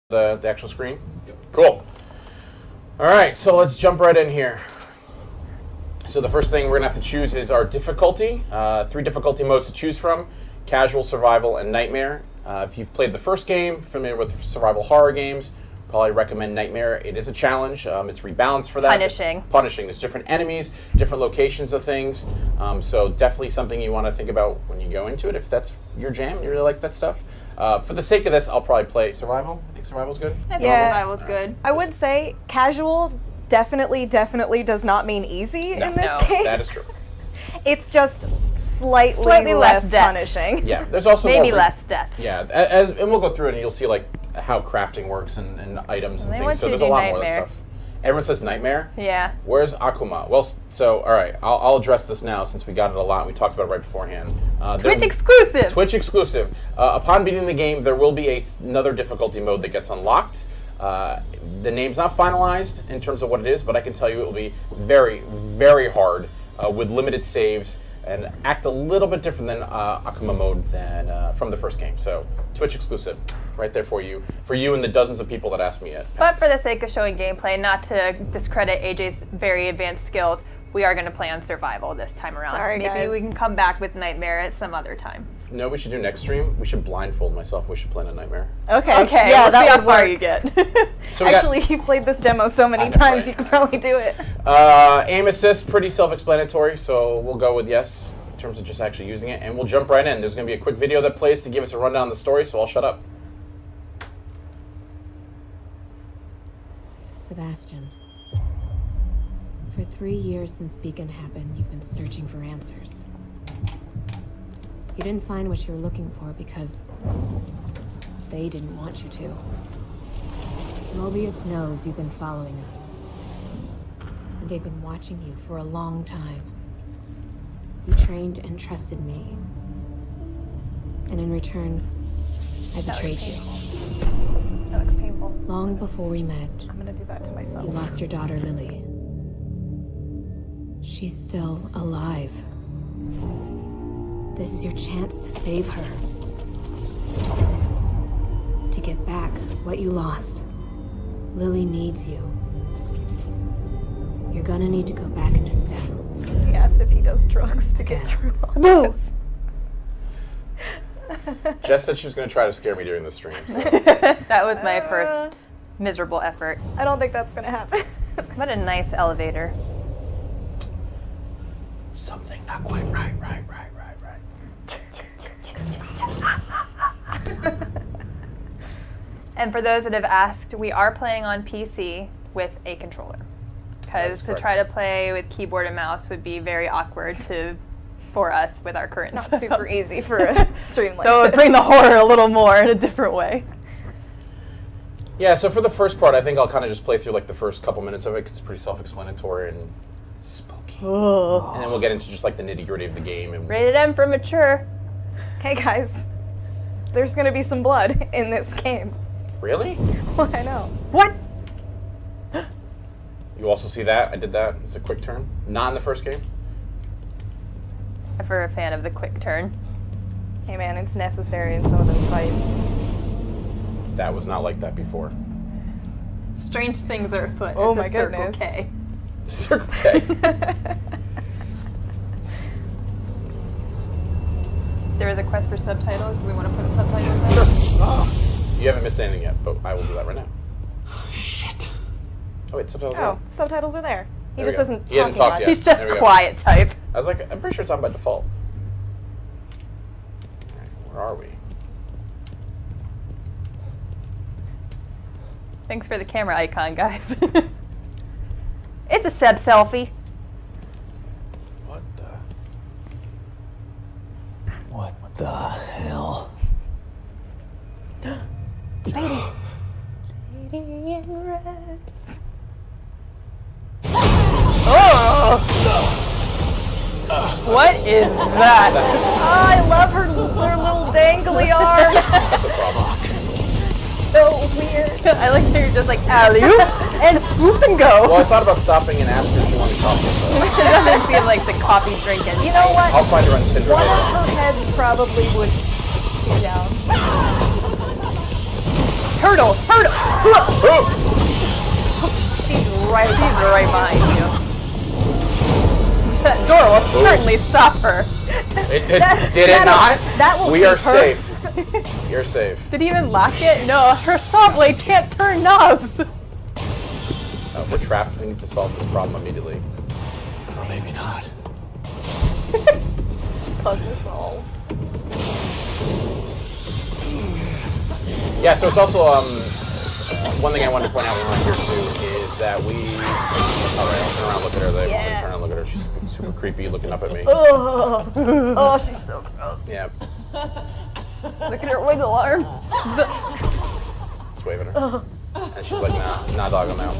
the actual screen? Yep. Cool. All right, so let's jump right in here. So the first thing we're going to have to choose is our difficulty. 3 difficulty modes to choose from: casual, survival, and nightmare. If you've played the first game, familiar with survival horror games, probably recommend nightmare. It is a challenge. It's rebalanced for that. Punishing. There's different enemies, different locations of things. So definitely something you want to think about when you go into it. If that's your jam, you really like that stuff. For the sake of this, I'll probably play survival. I think survival's good. I think survival's good. I would say casual definitely does not mean easy in this game. That is true. It's just slightly less punishing. Yeah, there's also maybe less deaths. Yeah, and we'll go through it and you'll see like how crafting works and items and things. So there's a lot more of that stuff. Everyone says nightmare. Yeah. Where's Akuma? Well, so all right, I'll address this now since we got it a lot. We talked about it right beforehand. Twitch exclusive. Twitch exclusive. Upon beating the game, there will be another difficulty mode that gets unlocked. The name's not finalized in terms of what it is, but I can tell you it will be very, very hard with limited saves and act a little bit different than Akuma mode than from the first game. So Twitch exclusive, right there for you and the dozens of people that asked me it. But for the sake of showing gameplay, not to discredit AJ's very advanced skills, we are going to play on survival this time around. Sorry, Maybe guys. We can come back with nightmare at some other time. No, we should do next stream. We should blindfold myself. We should play in a nightmare. Okay. Yeah, that see how would far work. you get. So Actually, you've played this demo so many times, you could probably do it. Aim assist, pretty self-explanatory, so we'll go with yes in terms of just actually using it, and we'll jump right in. There's going to be a quick video that plays to give us a rundown of the story, so I'll shut up. Sebastian, for 3 years since Beacon happened, you've been searching for answers. You didn't find what you were looking for because they didn't want you to. Mobius knows you've been following us, and they've been watching you for a long time. You trained and trusted me, and in return, I betrayed you. That looks painful. Long before we met, I'm gonna do that to myself. you lost your daughter, Lily. She's still alive. This is your chance to save her. To get back what you lost. Lily needs you. You're gonna need to go back into STEM. He asked if he does drugs to get through all this. Jess said she was going to try to scare me during the stream. So. That was my first miserable effort. I don't think that's gonna happen. What a nice elevator. Something not quite right. And for those that have asked, we are playing on PC with a controller. Because to try to play with keyboard and mouse would be very awkward for us with our current Not setup. super easy for a stream like So it would bring the horror a little more in a different way. Yeah, so for the first part, I think I'll kind of just play through like the first couple minutes of it because it's pretty self-explanatory and spooky. Oh. And then we'll get into just like the nitty-gritty of the game. And Rated M for mature. Hey guys, there's gonna be some blood in this game. Really? Well, I know. What? You also see that? I did that. It's a quick turn. Not in the first game. Never a fan of the quick turn. Hey man, it's necessary in some of those fights. That was not like that before. Strange things are afoot. Oh at the my goodness. Circle K. Circle K. There is a quest for subtitles. Do we want to put subtitles in? Sure. Oh. You haven't missed anything yet, but I will do that right now. Shit. Oh wait, subtitles. Oh, subtitles are there. He There just we go. isn't He hasn't talking talked much. yet. He's just There we go. quiet type. I was like, I'm pretty sure it's on by default. All right, where are we? Thanks for the camera icon, guys. It's a Seb selfie. What the? What the hell? Lady. Lady in red. Oh! What is that? Oh, I love her little dangly arm. That's a problem. So weird. I like that you're just like alley-oop and swoop and go. Well, I thought about stopping and asking if she wanted coffee. It So doesn't feel like the coffee drinking. You know what? I'll find her on Tinder One later. of her heads probably would be down. Hurdle! She's right behind you. That door will certainly stop her. Did it not? That will We keep are her. safe. You're safe. Did he even lock it? No, her saw blade can't turn knobs. We're trapped. We need to solve this problem immediately. Or maybe not. Puzzle solved. Yeah, so it's also one thing I wanted to point out when we're here too is that we. All right, I'll turn around, look at her. Turn around, and look at her. She's super creepy, looking up at me. Oh, she's so gross. Yeah, Look at her wiggle arm. just waving at her. And she's like, nah, dog, I'm out.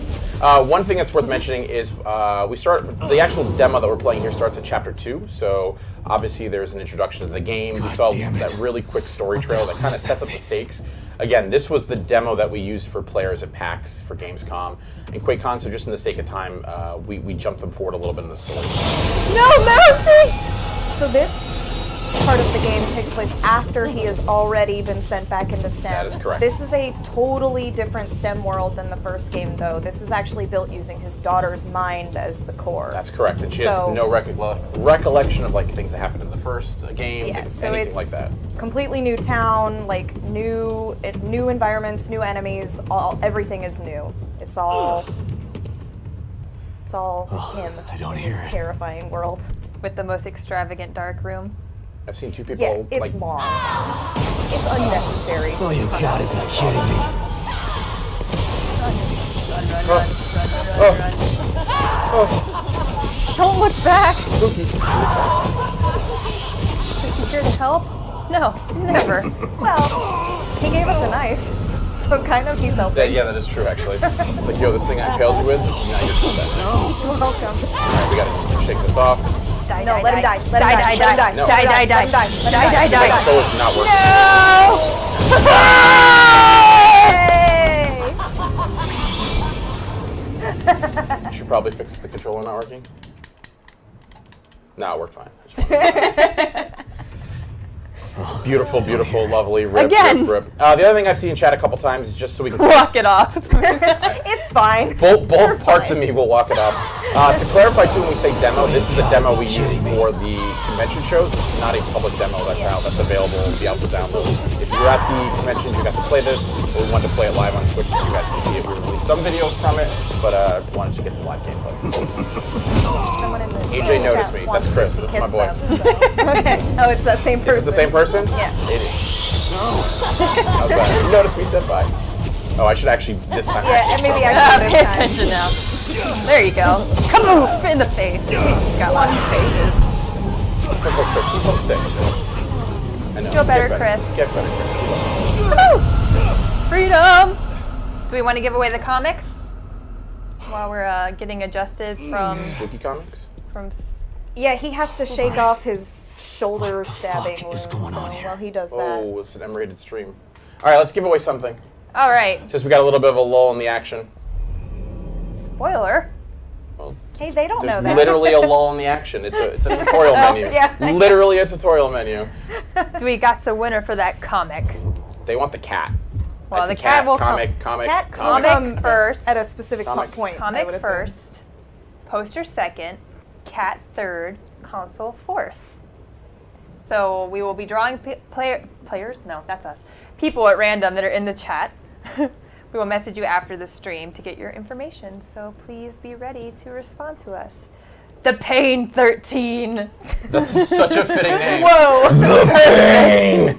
One thing that's worth mentioning is the actual demo that we're playing here starts at chapter 2. So obviously there's an introduction to the game. We saw that really quick story trail that kind of sets up the stakes. Again, this was the demo that we used for players at PAX for Gamescom and QuakeCon. So just in the sake of time, we jumped them forward a little bit in the story. No mercy! So this part of the game takes place after he has already been sent back into STEM. That is correct. This is a totally different STEM world than the first game, though. This is actually built using his daughter's mind as the core. That's correct, and she has no recollection of like things that happened in the first game, anything it's like that. Completely new town, like new environments, new enemies. Everything is new. It's all him. I don't in hear this it. terrifying world. With the most extravagant dark room. I've seen two people. Yeah, it's like, long. It's unnecessary. Oh, you gotta be kidding me. Don't look back! Is he here to help? No, never. Well, he gave us a knife, so kind of he's helping. Yeah, that is true, actually. It's like, yo, this thing I impaled you with, now you're just that. You're welcome. We gotta just shake this off. No, let him die. Let him die. Let him die. No. Let him die. Let him die. Let him die. Like, so it's not working. Yay! Should probably fix the controller not working. No, it worked fine. Beautiful, lovely, rip. The other thing I've seen in chat a couple times is just so we can walk it off. It's fine. Both parts of me will walk it off. To clarify too, when we say demo, this is a demo we use for the convention shows. This is not a public demo that's out. That's available. It'll be out for download. If you were at the convention, you got to play this. Or we wanted to play it live on Twitch so you guys can see it. We released some videos from it, but wanted to get some live gameplay. Someone in the AJ chat noticed me. wants That's Chris. to That's kiss my boy. them, so. Okay. Oh, it's that same person. Is it the same person? Yeah. It is. How's that? You noticed me senpai. Oh, I should actually this time. Yeah, and maybe Pay actually this time. attention now. There you go. Kamoof in the face. Got lots of faces. Chris, you look sick. I know. Feel better, Chris. Get better, Chris. Woo! Freedom! Do we want to give away the comic? While we're getting adjusted from... Spooky comics? Yeah, he has to shake off his shoulder stabbing fuck wound. is going So on here? while he does that, Oh, it's an M-rated stream. All right, let's give away something. All right. Since we got a little bit of a lull in the action. Spoiler. Well, hey, they don't know there's that. literally a lull in the action. It's a tutorial menu. yeah. Literally a tutorial menu. We got the winner for that comic. They want the cat. Well, I see the cat will comic. Cat Comic come first. at a specific Comic. point. I Comic would assume. first, poster second, cat third, console fourth. So we will be drawing players. No, that's us. People at random that are in the chat. We will message you after the stream to get your information. So please be ready to respond to us. The Pain 13. That's such a fitting name. Whoa! The Pain!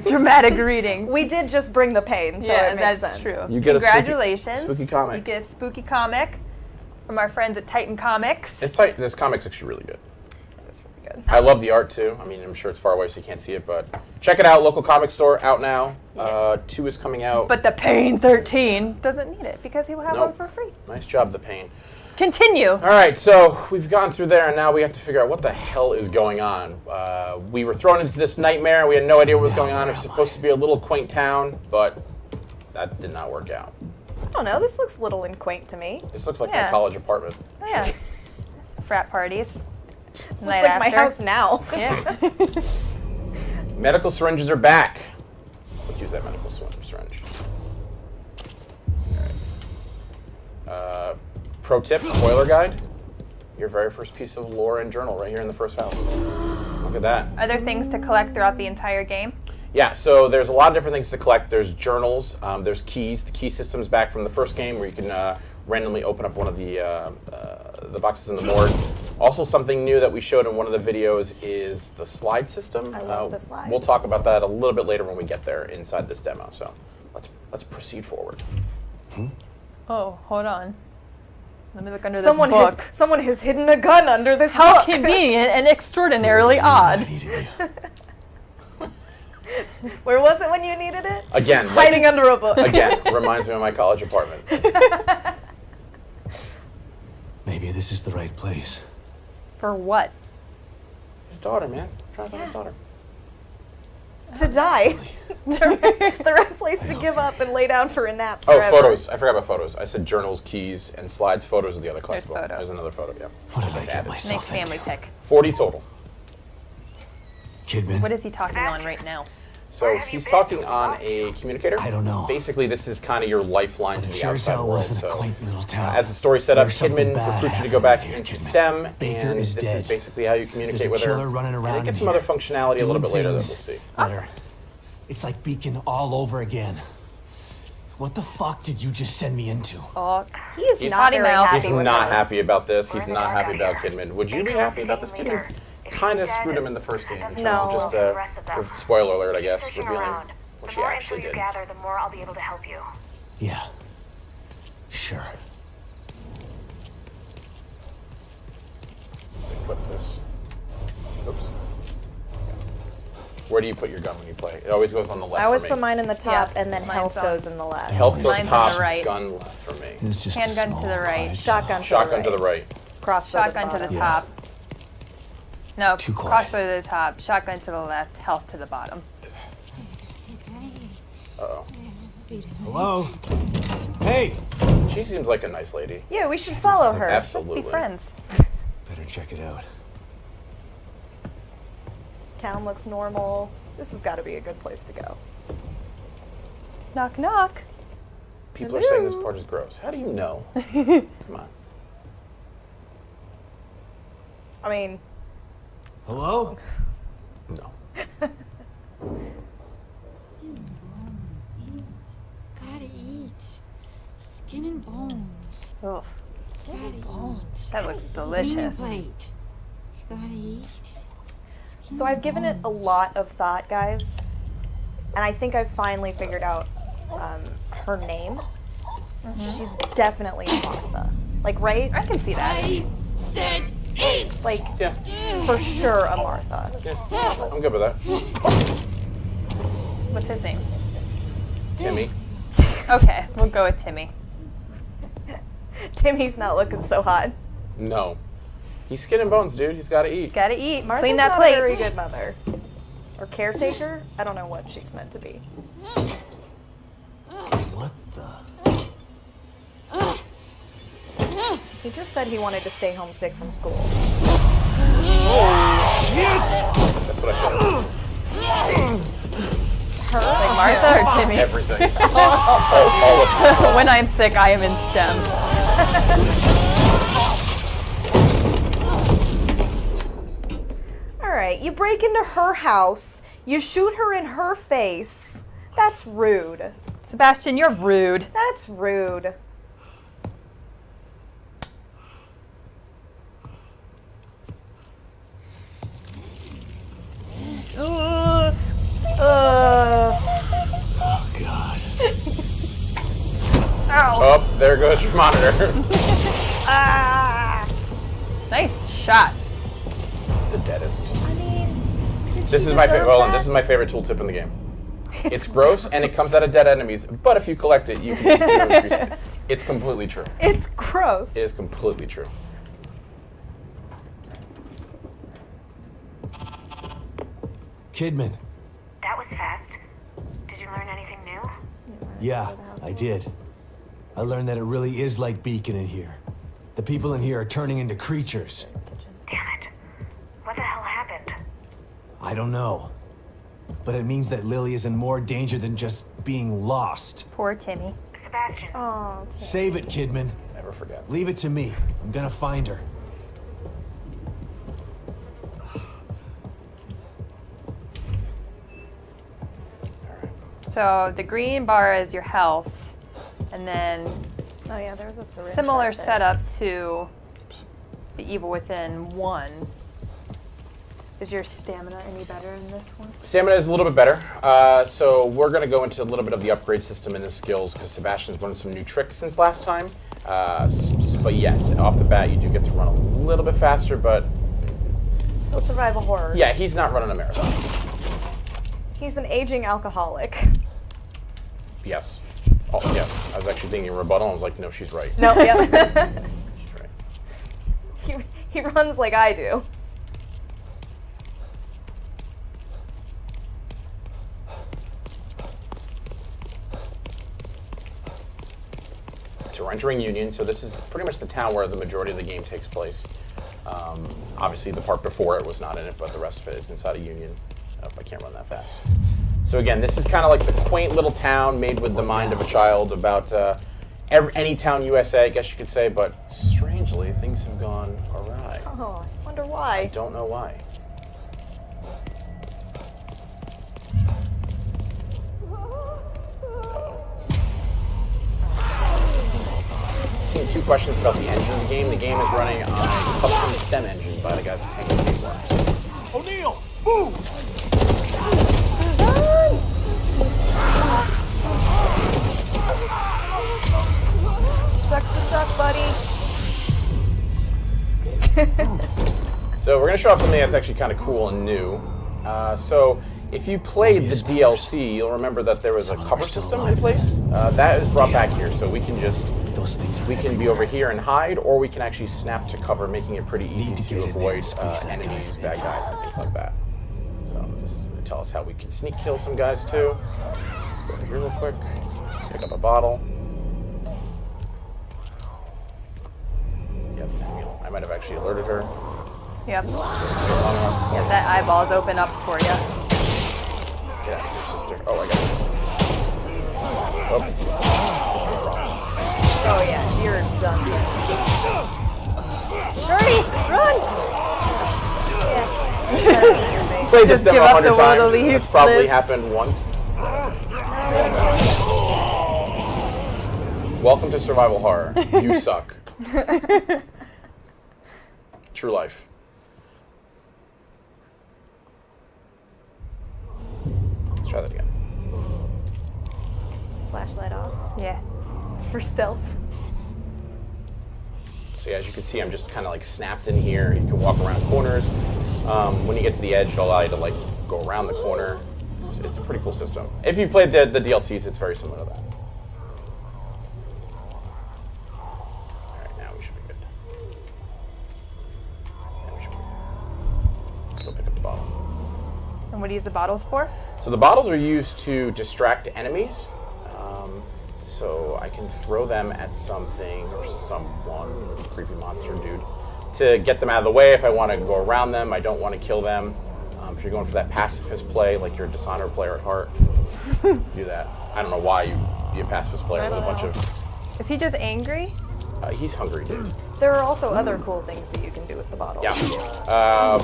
Dramatic reading. We did just bring the pain, so Yeah, it makes that's sense. true. You get a Congratulations. spooky comic. You get a spooky comic from our friends at Titan Comics. It's tight. This comic's actually really good. That's really good. I love the art too. I mean, I'm sure it's far away so you can't see it, but check it out. Local comic store, out now. 2 is coming out. But the Pain 13 doesn't need it because he will have Nope. one for free. Nice job, The Pain. Continue. All right, so we've gone through there, and now we have to figure out what the hell is going on. We were thrown into this nightmare. We had no idea what was going on. It was supposed to be a little quaint town, but that did not work out. I don't know. This looks little and quaint to me. This looks like my Yeah. college apartment. Oh, yeah. Frat parties. This Night looks like my after. house now. Yeah. Medical syringes are back. Let's use that medical syringe. Pro tip, spoiler guide. Your very first piece of lore and journal right here in the first house. Look at that. Are there things to collect throughout the entire game? Yeah, so there's a lot of different things to collect. There's journals, there's keys. The key system's back from the first game where you can randomly open up one of the boxes in the morgue. Also, something new that we showed in one of the videos is the slide system. I love the slides. We'll talk about that a little bit later when we get there inside this demo. So let's proceed forward. Oh, hold on. Let me look under Someone this book. someone has hidden a gun under this How book. convenient and extraordinarily odd. I needed you. Where was it when you needed it? Again, Hiding under a book. again, reminds me of my college apartment. Maybe this is the right place. For what? His daughter, man. Try to find his daughter. To die. The right place to give up and lay down for a nap Oh, forever. photos. I forgot about photos. I said journals, keys, and slides. Photos are the other There's collectible. photos. There's another photo, yeah. What did I get added. Nice myself family into? pick. 40 total. Kidman, What is he talking on right now? So he's talking on a communicator. I don't know. Basically, this is kind of your lifeline to But it the sure as outside hell world. wasn't a So, quaint little town. as the story set up, There's something Kidman bad recruits you to go back happening into here, Kidman. STEM, Baker and is this dead. is basically how you There's communicate a with her. killer running around And it gets in some other here, functionality a little bit doing later that we'll things see. that are- It's like Beacon all over again. What the fuck did you just send me into? Oh, He is He's- not Potty very mouth. happy He's with not her. happy about this. He's not happy about Kidman. Would you be happy about this? Kidman kind of screwed him in the first game. In terms No. of just spoiler alert, I guess, Fishing revealing around. what The she more actually info you did. gather, the more I'll be able to help you. Yeah. Sure. Let's equip this. Oops. Where do you put your gun when you play? It always goes on the left. I always for me. put mine in the top, Yeah, and then mine's health on. goes in the left. Health goes Mine's on the top, right. gun left for me. It's just a Handgun to small the right. prize. Shotgun to Shotgun the to the right. Crossbow shotgun to the bottom. top. No, Too quiet. crossbow to the top, shotgun to the left, health to the bottom. Uh-oh. Hello? Hey! She seems like a nice lady. Yeah, we should follow her. Absolutely. Be friends. Better check it out. Town looks normal. This has got to be a good place to go. Knock, knock. People are saying this Hello? part is gross. How do you know? Come on. I mean, Hello? No. Gotta eat. Skin and bones. Oof, Gotta eat. that looks Green delicious. plate. Gotta eat. so I've given it a lot of thought, guys, and I think I've finally figured out her name. She's definitely a Martha. Like, right? I can see that. I said eat. Like, Yeah. for sure a Martha. Yeah. I'm good with that. What's his name? Timmy. Okay, we'll go with Timmy. Timmy's not looking so hot. No. He's skin and bones, dude. He's got to eat. Gotta eat. Martha's Clean that not plate. a very good mother. Or caretaker? I don't know what she's meant to be. What the? He just said he wanted to stay home sick from school. That's what I feel. Like Martha or Timmy? Everything. all of it. When I'm sick, I am in STEM. Alright, you break into her house, you shoot her in her face. That's rude. Sebastian, you're rude. That's rude. Oh, God. Oh, there goes your monitor. Nice shot. The deadest. I mean, did This she is my deserve favorite. Well, that? this is my favorite tooltip in the game. It's gross and it comes out of dead enemies, but if you collect it, you can use it to increase it. It's completely true. It's gross. It is completely true. Kidman. That was fast. Did you learn anything new? Yeah, I did. I learned that it really is like Beacon in here. The people in here are turning into creatures. Damn it. What the hell happened? I don't know. But it means that Lily is in more danger than just being lost. Poor Timmy. Sebastian. Oh, Save it, Kidman. Never forget. Leave it to me. I'm gonna find her. So the green bar is your health, and then oh yeah, there's a syringe. similar right there. setup to the Evil Within 1. Is your stamina any better in this one? Stamina is a little bit better. So we're going to go into a little bit of the upgrade system and the skills because Sebastian's learned some new tricks since last time. But yes, off the bat, you do get to run a little bit faster, but Still survival horror. yeah, he's not running a marathon. He's an aging alcoholic. Yes. Oh, yes. I was actually thinking rebuttal. I was like, no, she's right. No, yeah. She's right. he runs like I do. So we're entering Union, so this is pretty much the town where the majority of the game takes place. Obviously, the part before it was not in it, but the rest of it is inside of Union. Oh, I can't run that fast. So again, this is kind of like the quaint little town made with the mind of a child about any town USA, I guess you could say, but strangely, things have gone awry. Oh, I wonder why. Don't know why. Seen 2 questions about the engine of the game. The game is running on a custom stem engine by the guys at Tango Gameworks. O'Neill, move! Sucks to suck, buddy. So we're going to show off something that's actually kind of cool and new. So if you played the DLC, you'll remember that there was a cover system in place. That is brought back here, so we can just be over here and hide, or we can actually snap to cover, making it pretty easy to avoid enemies, bad guys, and things like that. So just gonna tell us how we can sneak kill some guys too. Let's go over here real quick. Pick up a bottle. Yep, I might have actually alerted her. Yep. Yeah, that eyeball's open up for you. Get out of here, sister. Oh, I got it. Oh. Oh yeah, you're done. Hurry! Run! Played this Just demo give up the 100 will to times. leave, That's probably Liz. happened once. Welcome to survival horror. You suck. True life. Let's try that again. Flashlight off Yeah. for stealth. So yeah, as you can see, I'm just kind of like snapped in here. You can walk around corners. When you get to the edge, it'll allow you to like go around the corner. It's a pretty cool system. If you've played the DLCs, it's very similar to that. All right, now we should be good. Yeah, we should be good. Let's go pick up the bottle. And what do you use the bottles for? So the bottles are used to distract enemies. So I can throw them at something or someone, creepy monster dude, to get them out of the way if I want to go around them. I don't want to kill them. If you're going for that pacifist play, like you're a Dishonored player at heart, do that. I don't know why you'd be a pacifist player with a bunch of... Is he just angry? He's hungry, dude. There are also other cool things that you can do with the bottle. Yeah.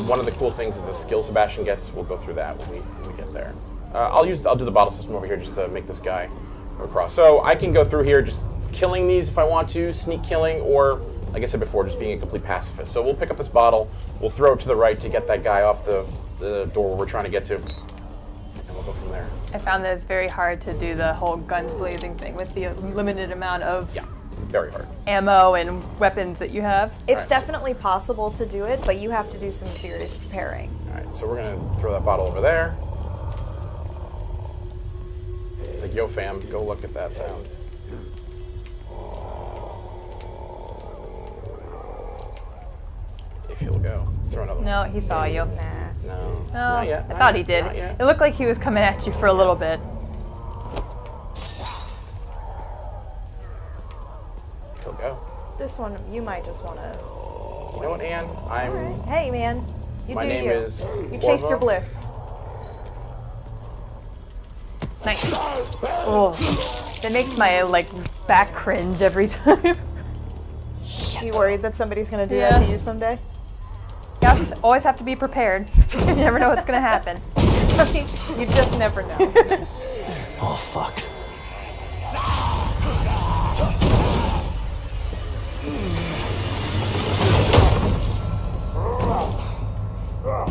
One of the cool things is the skill Sebastian gets. We'll go through that when we get there. I'll do the bottle system over here just to make this guy go across. So I can go through here just killing these if I want to, sneak killing, or like I said before, just being a complete pacifist. So we'll pick up this bottle, we'll throw it to the right to get that guy off the door where we're trying to get to, and we'll go from there. I found that it's very hard to do the whole guns blazing thing with the limited amount of Yeah, very hard. ammo and weapons that you have. It's Alright, definitely possible to do it, but you have to do some serious preparing. All right, so we're gonna throw that bottle over there. Like, yo fam, go look at that sound. If you'll go. Let's throw another one. No, he saw you. Nah. No. No, Not yet. I not thought yet, he did. Not yet. It looked like he was coming at you for a little bit. If you'll go. This one, you might just want to. You know what, Anne? I'm... Hey, man. You My do name you. is You chase Corvo. your bliss. Nice. Oh. That makes my like back cringe every time. You worried that somebody's gonna do Yeah. that to you someday? You always have to be prepared. You never know what's gonna happen. I mean, you just never know. Oh, fuck.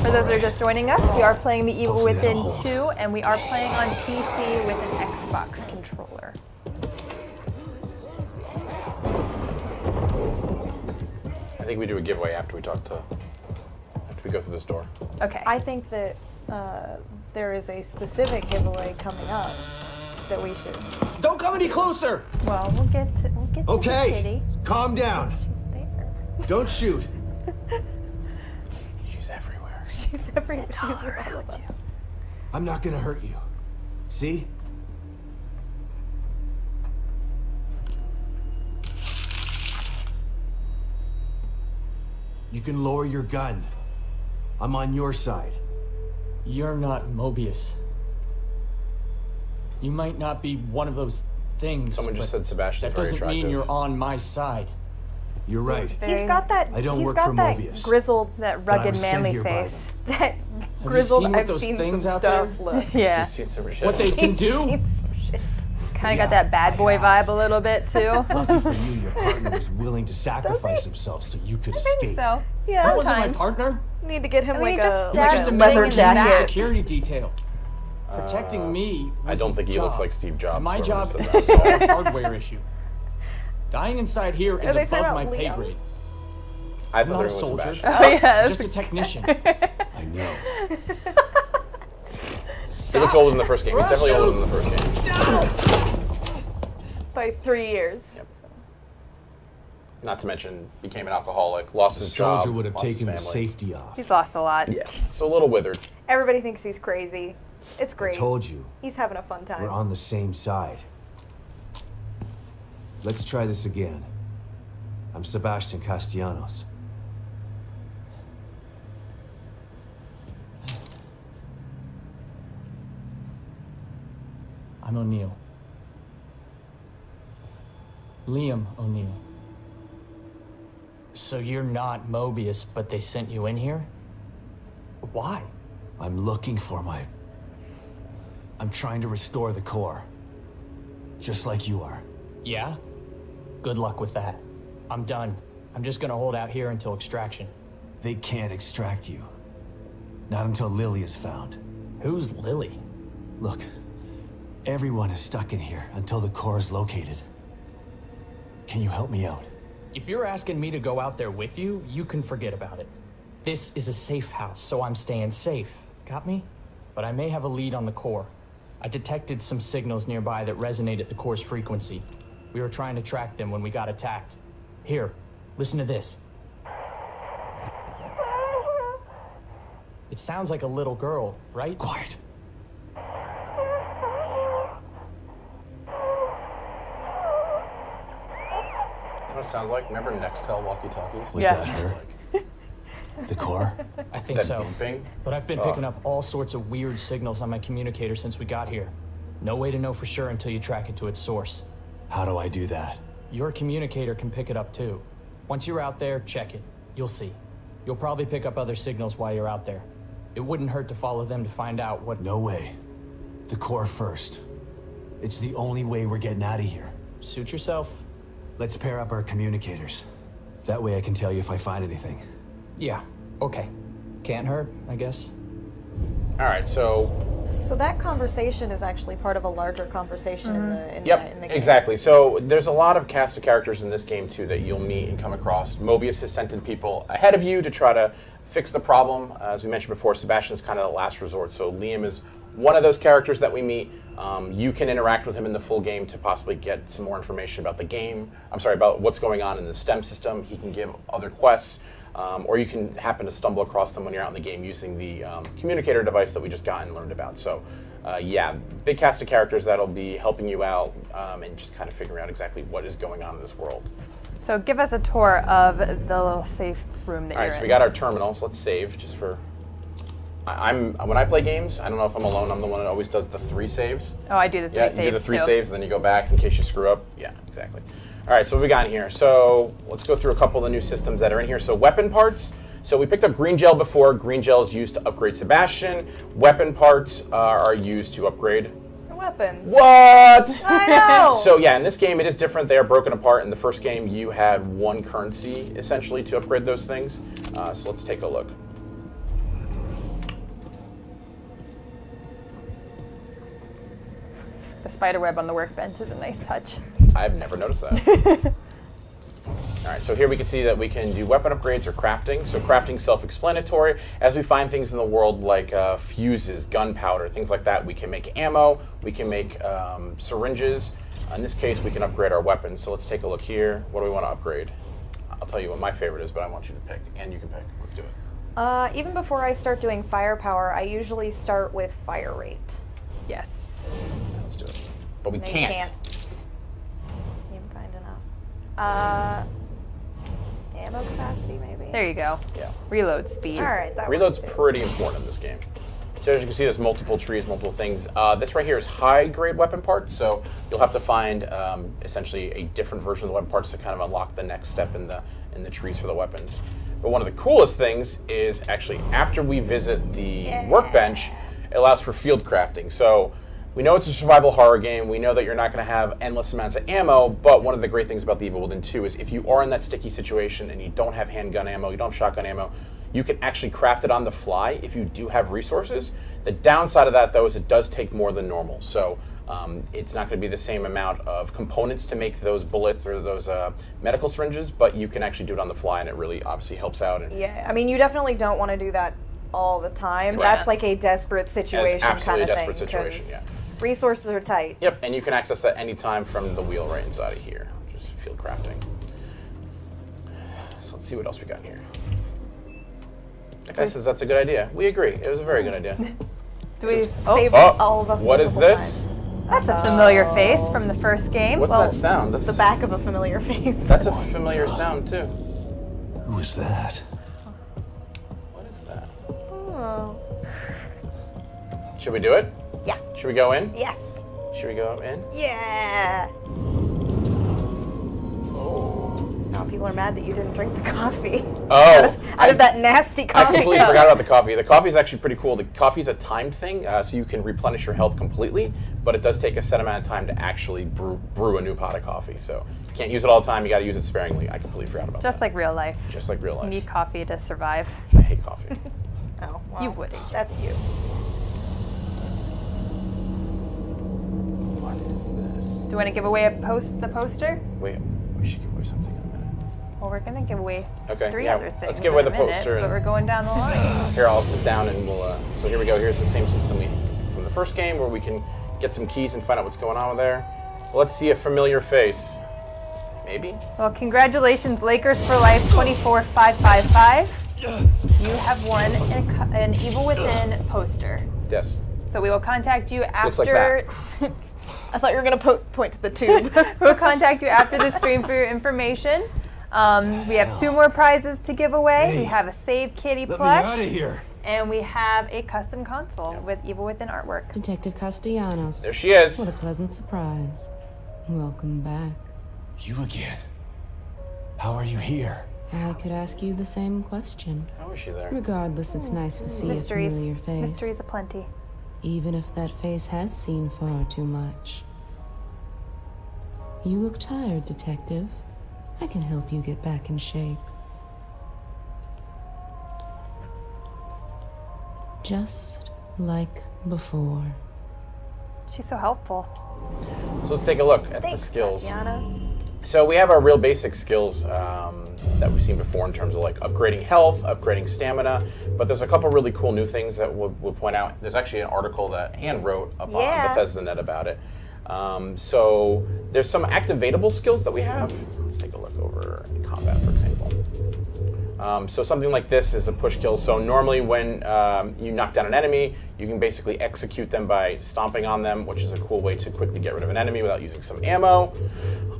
For those that are just joining us, we are playing The Evil Hopefully Within that'll hold. 2, and we are playing on PC with an Xbox controller. I think we do a giveaway after we go through this door. Okay. I think that there is a specific giveaway coming up that we should. Don't come any closer! Well, we'll get to the Okay, kitty. calm down. She's there. Don't shoot. She's everywhere. She's with all of us. I'm not gonna hurt you. See? You can lower your gun. I'm on your side. You're not Mobius. You might not be one of those things. Someone just but said Sebastian's that very doesn't mean attractive. you're on my side. You're right. He's got that. I don't he's work got for that Mobius. grizzled. That But I rugged, was sent manly here by face. That you grizzled. seen what I've those seen some things out stuff. there? Look. Yeah. You've seen some shit. What they can He's do? seen some shit. Kind of got that bad boy vibe a little bit, too. Lucky for you, your partner was willing to sacrifice himself so you could I escape. think so. Yeah. That wasn't my Sometimes. partner. Need to get him I mean, like just a, stabbed Just a him leather in the member of the back. security detail. Protecting me. I was don't his think he job. looks like Steve Jobs. And my whoever job said is that. to solve a hardware issue. Dying inside here is Are they talking above my about pay Liam? grade. I I'm thought not it a was soldier. Sebastian. Oh, yeah. Just a technician. I know. He looks older than the first game. He's definitely older than the first game. by 3 years. Yep. Not to mention, became an alcoholic, lost The his job, soldier would have lost his taken the family. safety off. He's lost a lot. Yeah, so a little withered. Everybody thinks he's crazy. It's great. Told you, He's having a fun time. we're on the same side. Let's try this again. I'm Sebastian Castellanos. I'm O'Neill. Liam O'Neill. So you're not Mobius, but they sent you in here? Why? I'm looking for my... I'm trying to restore the core. Just like you are. Yeah? Good luck with that. I'm done. I'm just gonna hold out here until extraction. They can't extract you. Not until Lily is found. Who's Lily? Look, everyone is stuck in here until the core is located. Can you help me out? If you're asking me to go out there with you, you can forget about it. This is a safe house, so I'm staying safe. Got me? But I may have a lead on the core. I detected some signals nearby that resonate at the core's frequency. We were trying to track them when we got attacked. Here, listen to this. It sounds like a little girl, right? Quiet. You know what it sounds like? Remember Nextel walkie-talkies? Was Yes. that her? The core? I think That so. beeping? But I've been picking up all sorts of weird signals on my communicator since we got here. No way to know for sure until you track it to its source. How do I do that? Your communicator can pick it up too. Once you're out there, check it. You'll see. You'll probably pick up other signals while you're out there. It wouldn't hurt to follow them to find out what... No way. The core first. It's the only way we're getting out of here. Suit yourself. Let's pair up our communicators. That way I can tell you if I find anything. Yeah, okay. Can't hurt, I guess. All right, so So that conversation is actually part of a larger conversation in the in yep, the game. exactly. So there's a lot of cast of characters in this game too that you'll meet and come across. Mobius has sent in people ahead of you to try to fix the problem. As we mentioned before, Sebastian's kind of the last resort. So Liam is one of those characters that we meet. You can interact with him in the full game to possibly get some more information about the game. I'm sorry, about what's going on in the STEM system. He can give other quests. Or you can happen to stumble across them when you're out in the game using the communicator device that we just got and learned about. So, yeah, big cast of characters that'll be helping you out and just kind of figuring out exactly what is going on in this world. So give us a tour of the little safe room that All right, you're so in. we got our terminals. Let's save just for when I play games, I don't know if I'm alone. I'm the one that always does the 3 saves. Oh, I do the 3 Yeah, saves you do the 3 too. saves, and then you go back in case you screw up. Yeah, exactly. All right, so what we got in here? So let's go through a couple of the new systems that are in here. So weapon parts. So we picked up green gel before. Green gel is used to upgrade Sebastian. Weapon parts are used to upgrade. Weapons. What? I know. So yeah, in this game it is different. They are broken apart. In the first game, you had 1 currency essentially to upgrade those things. So let's take a look. The spider web on the workbench is a nice touch. I've never noticed that. All right, so here we can see that we can do weapon upgrades or crafting. So crafting self-explanatory. As we find things in the world like fuses, gunpowder, things like that, we can make ammo, we can make syringes. In this case, we can upgrade our weapons. So let's take a look here. What do we want to upgrade? I'll tell you what my favorite is, but I want you to pick, and you can pick. Let's do it. Even before I start doing firepower, I usually start with fire rate. Yes. Let's do it. But we No, you can't. can't even find enough. Ammo capacity, maybe? There you go. Yeah. Reload speed. All right, that Reload's works too. pretty important in this game. So as you can see, there's multiple trees, multiple things. This right here is high-grade weapon parts, so you'll have to find essentially a different version of the weapon parts to kind of unlock the next step in the trees for the weapons. But one of the coolest things is actually after we visit the workbench, it allows for field crafting. So we know it's a survival horror game. We know that you're not going to have endless amounts of ammo, but one of the great things about The Evil Within 2 is if you are in that sticky situation and you don't have handgun ammo, you don't have shotgun ammo, you can actually craft it on the fly if you do have resources. The downside of that, though, is it does take more than normal. So it's not going to be the same amount of components to make those bullets or those medical syringes, but you can actually do it on the fly, and it really obviously helps out. And Yeah, I mean, you definitely don't want to do that all the time. Right. That's like a desperate situation kind absolutely of a thing. desperate situation, 'cause yeah. resources are tight. Yep, and you can access that anytime from the wheel right inside of here, which is field crafting. So let's see what else we got in here. That guy says that's a good idea. We agree. It was a very good idea. Do we? Save Oh, all of us what is multiple this? times. That's a familiar face from the first game. What's Well, that sound? That's The back of a familiar face. That's a familiar sound too. Who is that? What is that? Oh. Should we do it? Yeah. Should we go in? Yes. Should we go in? Yeah. Now people are mad that you didn't drink the coffee. Oh, out of that nasty I coffee completely cup. forgot about the coffee. The coffee is actually pretty cool. The coffee is a timed thing, so you can replenish your health completely, but it does take a set amount of time to actually brew a new pot of coffee. So you can't use it all the time. You got to use it sparingly. I completely forgot about Just that. like real life. Just like real You life. need coffee to survive. I hate coffee. Oh, well, You wouldn't. That's you. What is this? Do you want to give away the poster? Wait, we should give away something in a minute. Well, we're gonna give away Okay, 3 yeah, other things. let's give away in a the minute, poster but and- we're going down the line. Here, I'll sit down and we'll. So here we go. Here's the same system from the first game where we can get some keys and find out what's going on with there. Let's see a familiar face. Maybe? Well, congratulations, Lakers for Life 24555. You have won an Evil Within poster. Yes. So we will contact you Looks like after. I thought you were going to point to the tube. We'll contact you after the stream for your information. We have 2 more prizes to give away. Hey, we have a Save Kitty Let me out plush, of here. and we have a custom console with Evil Within artwork. Detective Castellanos. There she is. What a pleasant surprise. Welcome back. You again. How are you here? I could ask you the same question. How is she there? Regardless, it's nice to see Mysteries, a familiar face. mysteries aplenty. Even if that face has seen far too much. You look tired, Detective. I can help you get back in shape. Just like before. She's so helpful. So let's take a look at Thanks, the skills. Tatiana. So we have our real basic skills that we've seen before in terms of like upgrading health, upgrading stamina, but there's a couple really cool new things that we'll point out. There's actually an article that Anne wrote up on Yeah. Bethesda Net about it. So there's some activatable skills that we have. Let's take a look over in combat, for example. So something like this is a push kill. So normally when you knock down an enemy, you can basically execute them by stomping on them, which is a cool way to quickly get rid of an enemy without using some ammo.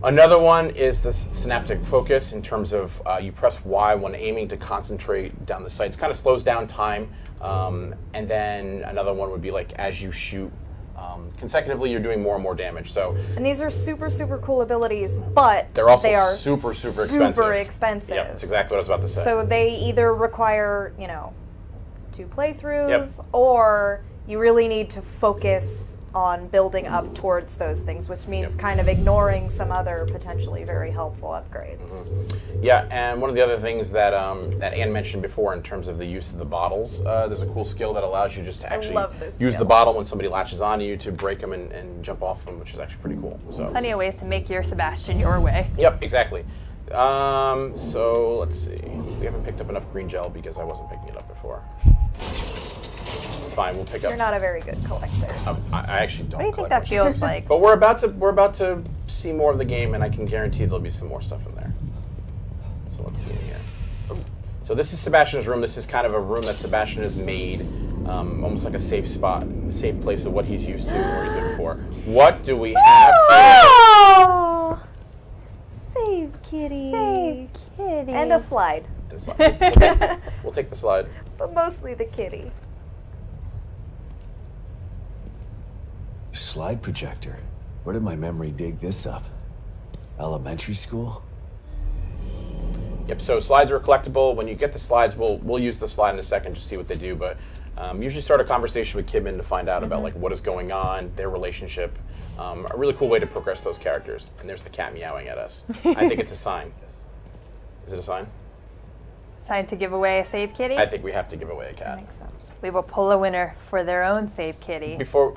Another one is this synaptic focus in terms of you press Y when aiming to concentrate down the sights. Kind of slows down time. And then another one would be like as you shoot consecutively, you're doing more and more damage. So, And these are super, super cool abilities, but they're also they are super expensive. Super expensive. Yeah, that's exactly what I was about to say. So they either require, 2 playthroughs, or you really need to focus on building up towards those things, which means kind of ignoring some other potentially very helpful upgrades. Yeah, and one of the other things that that Anne mentioned before in terms of the use of the bottles, there's a cool skill that allows you just to actually love this use skill. the bottle when somebody latches onto you to break them and jump off them, which is actually pretty cool. So. Plenty of ways to make your Sebastian your way. Yep, exactly. So let's see. We haven't picked up enough green gel because I wasn't picking it up before. It's fine. We'll pick up. You're not a very good collector. I actually don't. What do you think collect that much. feels like? But we're about to see more of the game, and I can guarantee there'll be some more stuff in there. So let's see here. So this is Sebastian's room. This is kind of a room that Sebastian has made, almost like a safe spot, a safe place of what he's used to, where he's been before. What do we have here? Oh, save kitty. Save kitty. And a slide, And it's like- we'll take the slide. but mostly the kitty. Slide projector. Where did my memory dig this up? Elementary school? Yep. So slides are collectible. When you get the slides, we'll use the slide in a second to see what they do. But usually start a conversation with Kidman to find out about like what is going on, their relationship. A really cool way to progress those characters. And there's the cat meowing at us. I think it's a sign. Is it a sign? Time to give away a save kitty? I think we have to give away a I cat. think so. We will pull a winner for their own save kitty. Before,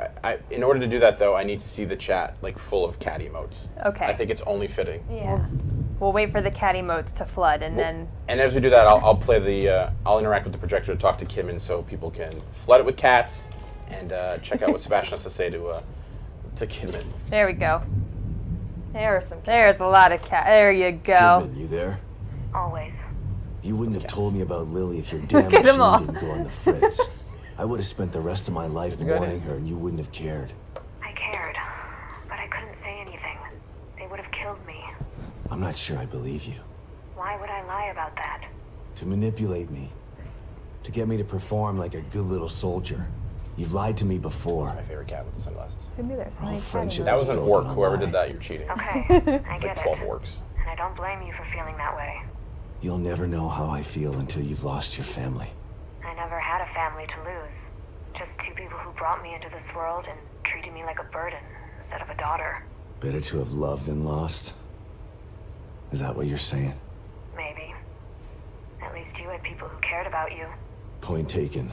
in order to do that though, I need to see the chat like full of cat emotes. Okay. I think it's only fitting. Yeah. We'll wait for the cat emotes to flood, and then And as we do that, I'll play the, I'll interact with the projector to talk to Kidman so people can flood it with cats and check out what Sebastian has to say to Kidman. there we go. There are some. There's a lot of cat. There you go. Kidman, you there? Always. You wouldn't have told me about Lily if your damn at 'em machine all. didn't go on the fritz. I would have spent the rest of my life a good mourning idea. her and you wouldn't have cared. I cared, but I couldn't say anything. They would have killed me. I'm not sure I believe you. Why would I lie about that? To manipulate me. To get me to perform like a good little soldier. You've lied to me before. My favorite cat with the sunglasses. Who knew there's so Our many cat friendship emotes? That was an built orc. on a Whoever lie. did that, you're cheating. Okay, I It's get like 12 it. orcs. And I don't blame you for feeling that way. You'll never know how I feel until you've lost your family. I never had a family to lose. Just two people who brought me into this world and treated me like a burden instead of a daughter. Better to have loved and lost? Is that what you're saying? Maybe. At least you had people who cared about you. Point taken.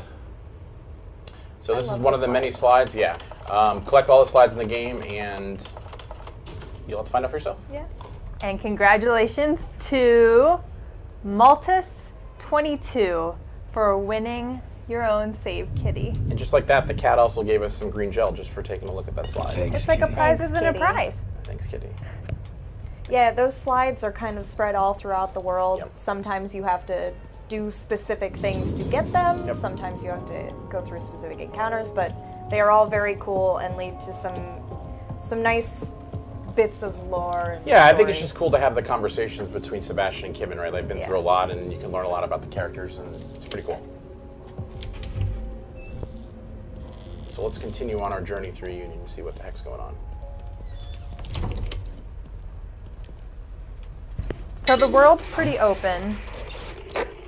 So this is love one the of the many slides. slides. Yeah. Collect all the slides in the game, and you'll have to find out for yourself. Yeah. And congratulations to Maltus22 for winning your own save kitty. And just like that, the cat also gave us some green gel just for taking a look at that slide. Thanks, It's like a kitty. prize Thanks, within a kitty. prize. Thanks, Kitty. Yeah, those slides are kind of spread all throughout the world. Yep. Sometimes you have to do specific things to get them. Yep. Sometimes you have to go through specific encounters, but they are all very cool and lead to some nice bits of lore. And Yeah, I think it's story. just cool to have the conversations between Sebastian and Kidman, right? They've been Yeah. through a lot, and you can learn a lot about the characters, and it's pretty cool. So let's continue on our journey through Union and see what the heck's going on. So the world's pretty open.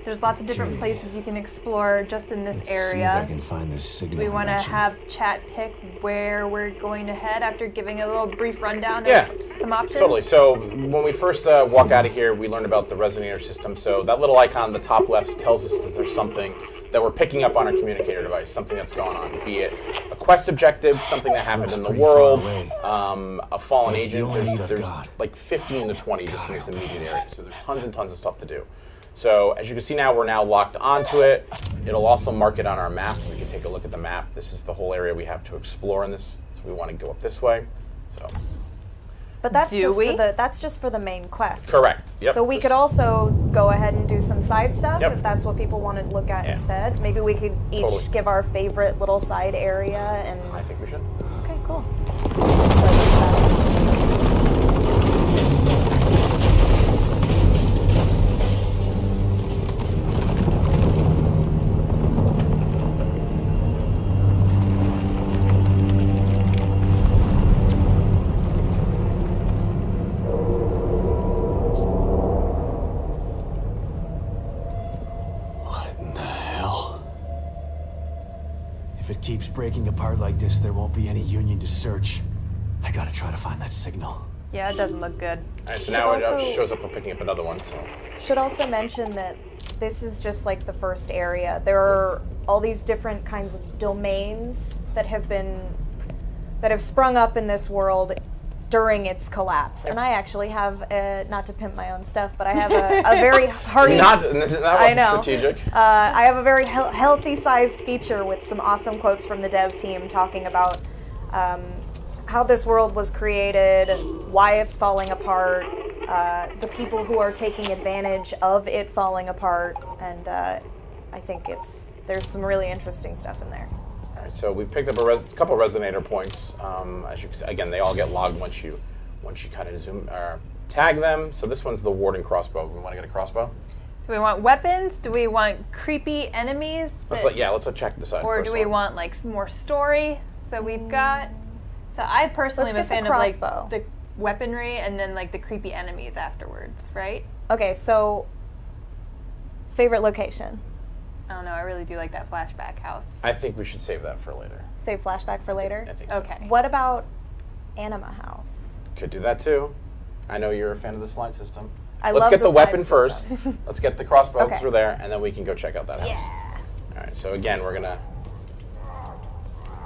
There's lots of different places you can explore just in this Let's see if I area. can find this signal. We want to mentioned. have chat pick where we're going to head after giving a little brief rundown Yeah, of some options. Totally. So when we first walk out of here, we learned about the resonator system. So that little icon on the top left tells us that there's something that we're picking up on our communicator device, something that's going on, be it a quest objective, something that happened Looks in the pretty far world, away. a fallen That's the agent. only need There's, I've there's got. like 15 to 20 just in this immediate area. So there's tons and tons of stuff to do. So as you can see now, we're now locked onto it. It'll also mark it on our map, so we can take a look at the map. This is the whole area we have to explore in this. So we want to go up this way. So But that's Do just we? for the main quest. correct. Yep. So we could also go ahead and do some side stuff Yep. if that's what people want to look at Yeah. instead. Maybe we could each Totally. give our favorite little side area and. I think we should. Okay, cool. So I guess What in the hell? If it keeps breaking apart like this, there won't be any Union to search. I gotta try to find that signal. Yeah, it doesn't look good. All right, so Should now it also- shows up. We're picking up another one. So Should also mention that this is just like the first area. There are all these different kinds of domains that have sprung up in this world during its collapse. And I actually have not to pimp my own stuff, but I have a very hearty. that I was know. strategic. I have a very healthy sized feature with some awesome quotes from the dev team talking about how this world was created, why it's falling apart, the people who are taking advantage of it falling apart, and I think there's some really interesting stuff in there. All right, so we've picked up a couple resonator points. As you can see, again, they all get logged once you kind of zoom or tag them. So this one's the warden crossbow. We want to get a crossbow. Do we want weapons? Do we want creepy enemies? Let's check this out. Or first do we one. want like some more story? So we've got. So I personally Let's am a get the fan of like crossbow. the weaponry and then like the creepy enemies afterwards, right? Okay, so favorite location. I don't know. I really do like that flashback house. I think we should save that for later. Save flashback for later. I think so. Okay. What about Anima House? Could do that too. I know you're a fan of the slide system. Let's Let's get the weapon slide first. system. Let's get the crossbow Okay. through there, and then we can go check out that house. Yeah. All right. So again, we're gonna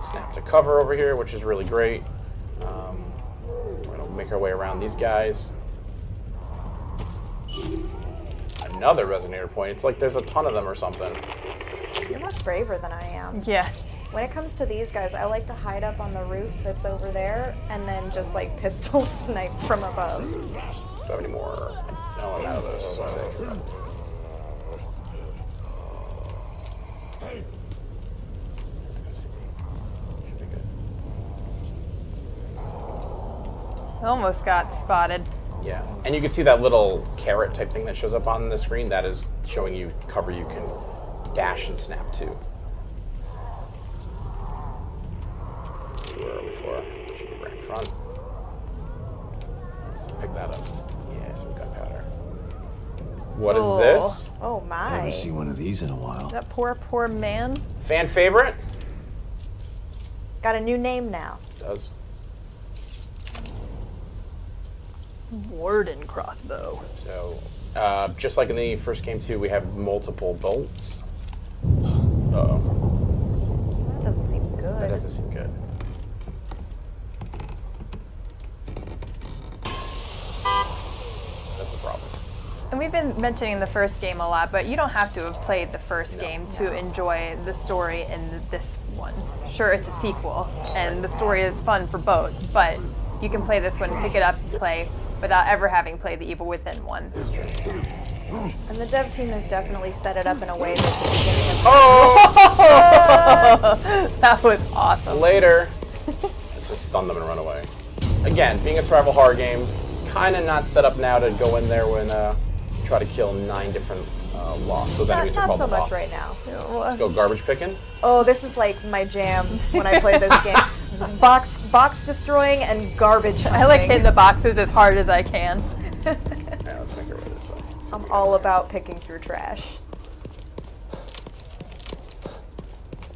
snap to cover over here, which is really great. We're gonna make our way around these guys. Another resonator point. It's like there's a ton of them or something. You're much braver than I am. Yeah. When it comes to these guys, I like to hide up on the roof that's over there and then just like pistol snipe from above. Do I have any more? No, I'm out of those. So sick. Should be good. Almost got spotted. Yeah, and you can see that little carrot type thing that shows up on the screen. That is showing you cover you can dash and snap to. Where are we for? Should be right in front. Let's pick that up. Yeah, some gunpowder. What is Cool. this? Oh my. Haven't seen one of these in a while. That poor man. Fan favorite? Got a new name now. Does. Warden crossbow. So, just like in the first game too, we have multiple bolts. Uh-oh. That doesn't seem good. That doesn't seem good. That's a problem. And we've been mentioning the first game a lot, but you don't have to have played the first game to enjoy the story in this one. Sure, it's a sequel, and the story is fun for both, but you can play this one, pick it up, and play without ever having played the Evil Within one. And the dev team has definitely set it up in a way that That was awesome. Later. Let's just stun them and run away. Again, being a survival horror game, kind of not set up now to go in there when try to kill 9 different lost. Those enemies are not called so the much lost. right now. Let's go garbage picking. Oh, this is like my jam when I play this game. Box destroying and garbage hunting. I like hitting the boxes as hard as I can. Yeah, let's make it right this way. I'm all about picking through trash.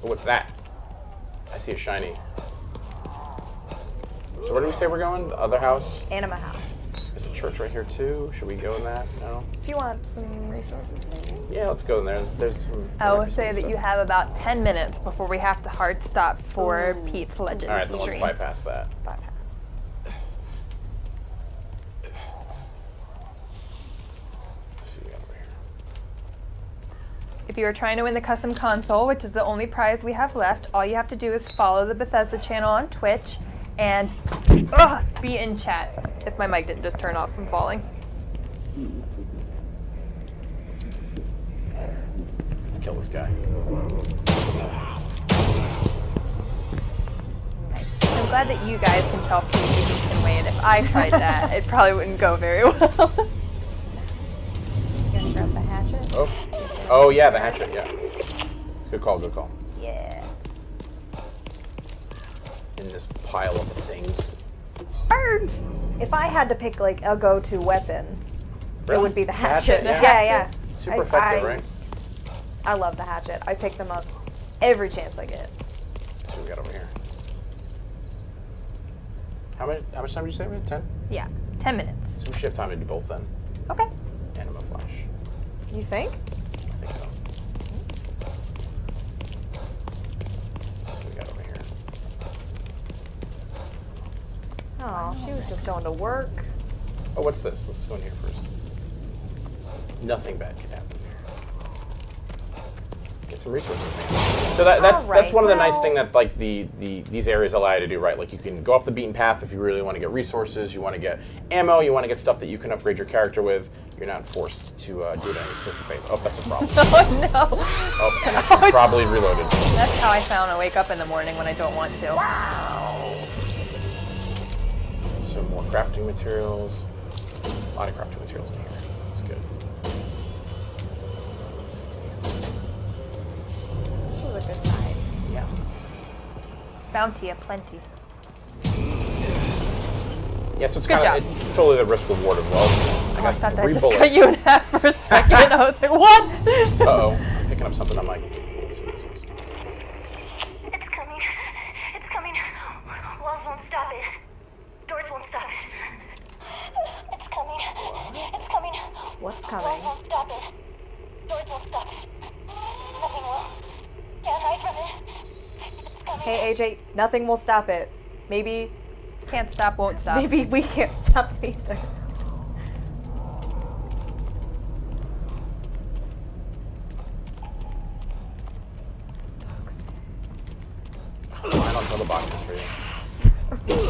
Oh, what's that? I see a shiny. So where did we say we're going? The other house? Anima House. There's a church right here too. Should we go in that? No? If you want some resources, maybe. Yeah, let's go in there. There's some... I will say that you have about 10 minutes before we have to hard stop for Pete's Legends Alright, then let's stream. bypass that. Bypass. Let's see what we got over here. If you are trying to win the custom console, which is the only prize we have left, all you have to do is follow the Bethesda channel on Twitch and Ugh, be in chat if my mic didn't just turn off from falling. Let's kill this guy. Nice. I'm glad that you guys can tell PvP can win. If I tried that, it probably wouldn't go very well. Gonna grab the hatchet. Oh yeah, the hatchet. Yeah. Good call. Good call. Yeah. In this pile of things. Birds. If I had to pick like a go-to weapon, it Really? would be the Hatchet, hatchet. yeah. Yeah. Super effective, right? I love the hatchet. I pick them up every chance I get. What we got over here? How much time did you say we had? 10? Yeah, 10 minutes. So we should have time to do both then. Okay. Anima flash. You think? I think so. What we got over here? Oh, she was just going to work. Oh, what's this? Let's go in here first. Nothing bad can happen here. Get some resources, man. So that's one of the nice thing that like these areas allow you to do, right? Like you can go off the beaten path if you really want to get resources, you want to get ammo, you want to get stuff that you can upgrade your character with. You're not forced to do that in your split fate. Oh, that's a problem. Oh no. Oh, and I probably reloaded. That's how I found I wake up in the morning when I don't want to. Some more crafting materials. A lot of crafting materials in here. That's good. This was a good night. Yeah. Bounty aplenty. Yeah, so it's Good kind job. of it's totally the risk reward of well. Oh, I thought that 3 just bullets. cut you in half for a second. I was like, what? Uh-oh. I'm picking up something. I'm like, let's see what this is. It's coming. It's coming. Walls won't stop it. Doors won't stop it. It's coming. It's coming. What's Walls coming? won't stop it. Doors won't stop it. Nothing will. Can't hide from it. It's coming. Hey AJ, nothing will stop it. Maybe Can't stop, won't stop. we can't stop it either. Books. Line on the boxes for you.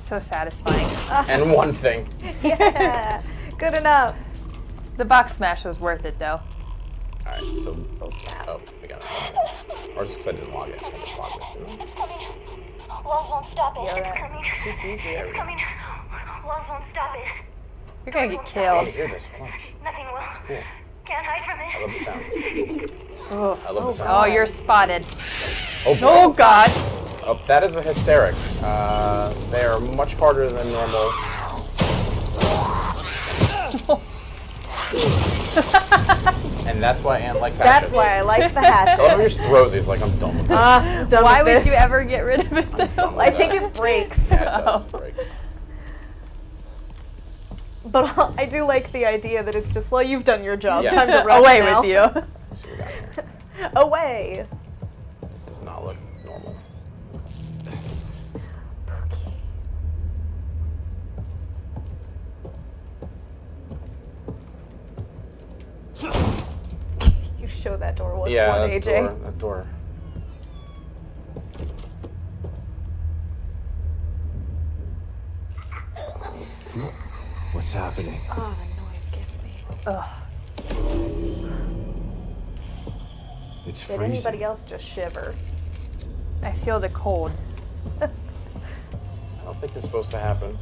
So satisfying. And one thing. Yeah, good enough. The box smash was worth it though. Alright, so. Oh snap. Oh, we got it. Or just because I didn't log it. I just logged this. It's coming. Walls won't stop it. Yeah, It's that- coming. she sees you. It's coming. Walls won't stop it. You're gonna get I want killed. to hear this. Hold on. Nothing will. It's cool. Can't hide from I it. love the sound. Oh, I love the sound. oh you're spotted. Oh, boy. Oh god. Oh, that is a hysteric. They are much harder than normal. And that's why Anne likes hatchets. That's why I like the So one of hatchet. just throws these like I'm done with this. I'm done Why with would this. you ever get rid of it though? Done with I think that. it breaks. Yeah, it does. It breaks. But I do like the idea that it's just, well, you've done your job. Yeah. Time to rest Away now. with you. Let's see what we got here. Away. This does not look normal. You show that door what's Yeah, one, that AJ. That door. What's happening? Oh, the noise gets me. It's Did freezing. anybody else just shiver? I feel the cold. I don't think it's supposed to happen.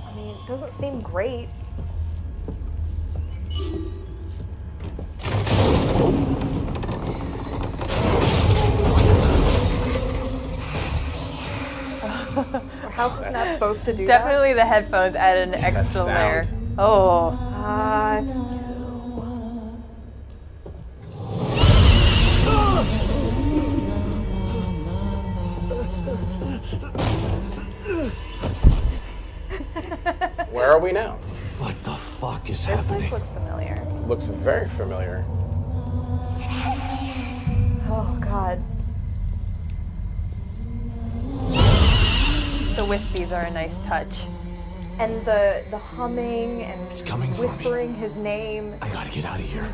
I mean, it doesn't seem great. Our house is not supposed to do Definitely the headphones added an extra sound. layer. Oh. that. It's Where are we now? What the fuck is this happening? place looks familiar. Looks very familiar. Oh God. The wispies are a nice touch. And the humming and It's coming for me. whispering his name. I gotta get out of here.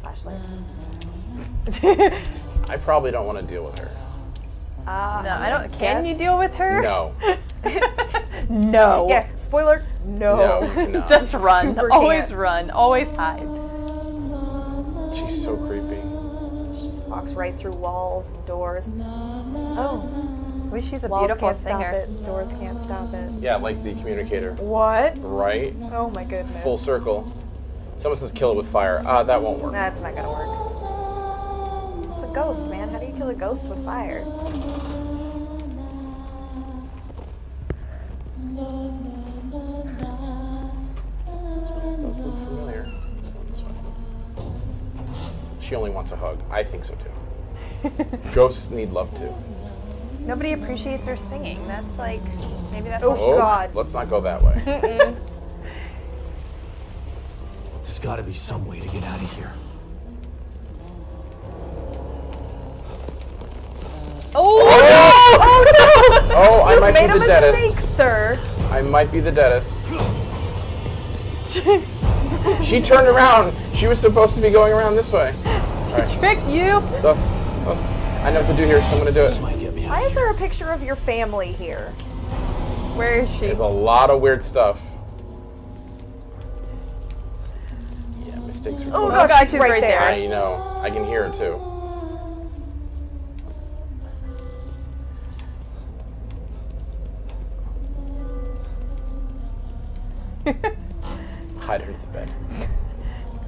Flashlight. I probably don't want to deal with her. No, I don't. Can you deal with her? No. No. Yeah, spoiler, no. No. Just run. Super Always can't. run. Always hide. She's so creepy. She just walks right through walls and doors. Oh, Wish she's a walls beautiful can't stop singer. it. Doors can't stop it. Yeah, like the communicator. What? Right? Oh my goodness. Full circle. Someone says kill it with fire. That won't work. That's not gonna work. It's a ghost, man. How do you kill a ghost with fire? This does look familiar. Let's go this way. She only wants a hug. I think so too. Ghosts need love too. Nobody appreciates her singing. That's like, maybe that's Oh, what Oh, God. let's not go that way. There's gotta be some way to get out of here. Oh, I You've might made be a the mistake, deadest. sir. I might be the deadest. She turned around. She was supposed to be going around this way. Alright. tricked you. I know what to do here, so I'm gonna do This it. might get me out Why of is here. there a picture of your family here? Where is she? There's a lot of weird stuff. Yeah, mistakes are Oh cool. gosh, gosh, she's she's right right there. there. I know. I can hear it too. Hide under the bed.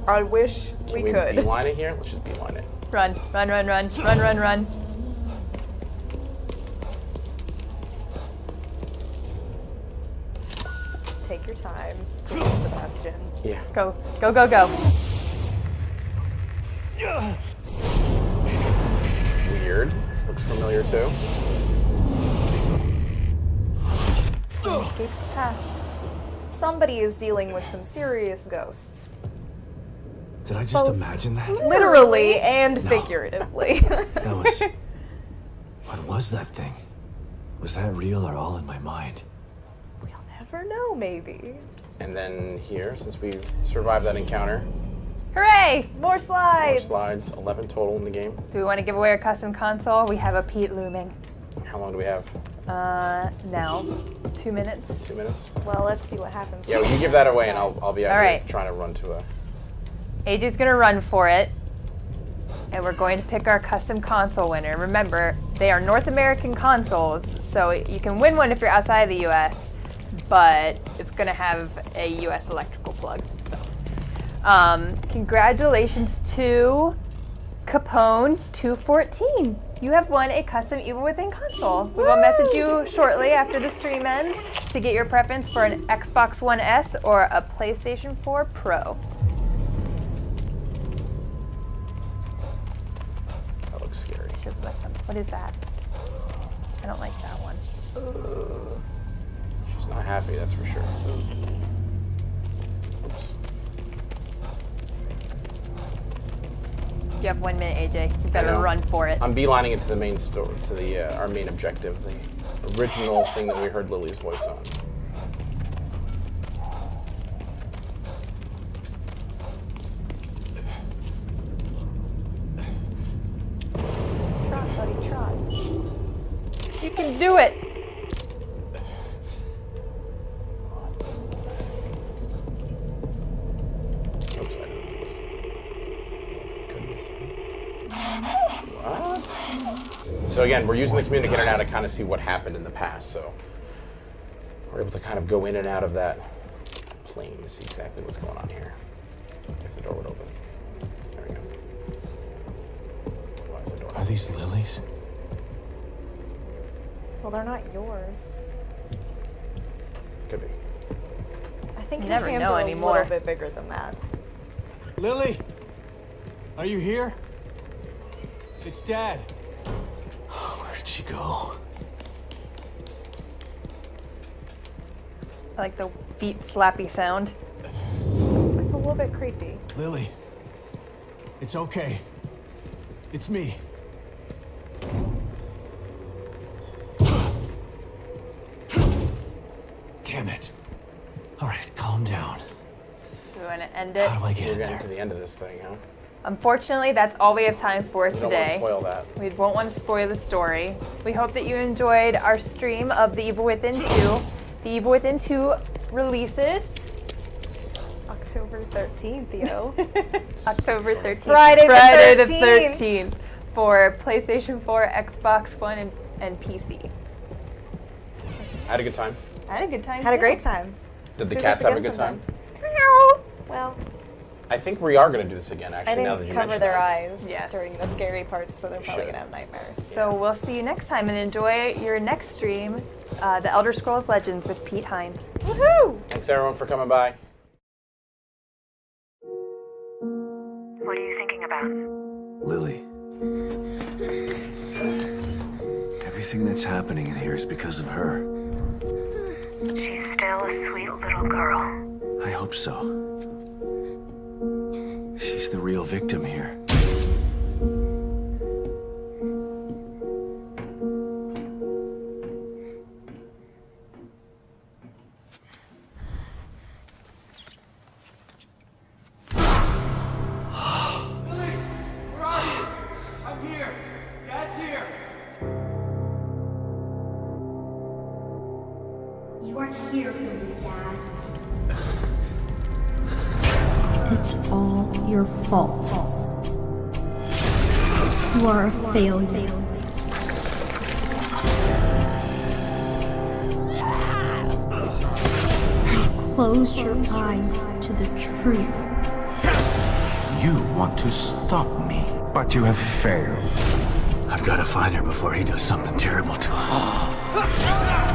I wish Can we we could. beeline it here? Let's just beeline it. Run, run, run, run, run, run, run. Take your time, please, Sebastian. Yeah. Go, go, go, go. Weird. This looks familiar too. Escape past. Somebody is dealing with some serious ghosts. Did I just imagine that? Literally and figuratively. That was... What was that thing? Was that real or all in my mind? We'll never know, maybe. And then here, since we survived that encounter, Hooray! More more slides. slides, 11 total in the game. Do we want to give away our custom console? We have a Pete looming. How long do we have? Now, 2 minutes. 2 minutes? Well, let's see what happens. Yeah, well, you give that away and I'll be out All here right. trying to run to a... AJ's gonna run for it, and we're going to pick our custom console winner. Remember, they are North American consoles, so you can win one if you're outside of the US, but it's gonna have a US electrical plug. So, congratulations to Capone 214. You have won a custom Evil Within console. We will message you shortly after the stream ends to get your preference for an Xbox One S or a PlayStation 4 Pro. That looks scary. What is that? I don't like that one. She's not happy, that's for sure. Oops. You have 1 minute, AJ. You I better know. run for it. I'm beelining it to the main story, to the our main objective, the original thing that we heard Lily's voice on. Trot, buddy, trot. You can do it. Oops, I didn't know this. Goodness me. What? So again, we're using the communicator now to kind of see what happened in the past, so we're able to kind of go in and out of that plane to see exactly what's going on here. If the door would open. There we go. Why is the door Are these lilies? Well, they're not yours. Could be. I think You his never hands know are anymore. a little bit bigger than that. Lily? Are you here? It's Dad. Where did she go? I like the beat slappy sound. It's a little bit creepy. Lily. It's okay. It's me. Damn it. All right, calm down. Do we want to end it? How do I get We're in getting there? to the end of this thing, huh? Unfortunately, that's all we have time for We don't want to today. spoil that. We won't want to spoil the story. We hope that you enjoyed our stream of The Evil Within 2. The Evil Within 2 releases October 13th, yo. October 13th. Friday the 13th for PlayStation 4, Xbox One, and PC. I had a good time. I had a good time. Had a too. great time. Did Let's the do cats this have a again good time? sometime. Well, I think we are going to do this again, I actually, now that didn't you cover mention their that. eyes Yes. during the scary parts, so they're probably should. gonna have nightmares. So we'll see you next time and enjoy your next stream, The Elder Scrolls Legends with Pete Hines. Woohoo! Thanks, everyone, for coming by. What are you thinking about? Lily. Everything that's happening in here is because of her. She's still a sweet little girl. I hope so. She's the real victim here. Lily, where are you? I'm here. Dad's here. You are here for me, Dad. It's all your fault. You are a failure. Close your eyes to the truth. You want to stop me, but you have failed. I've got to find her before he does something terrible to her.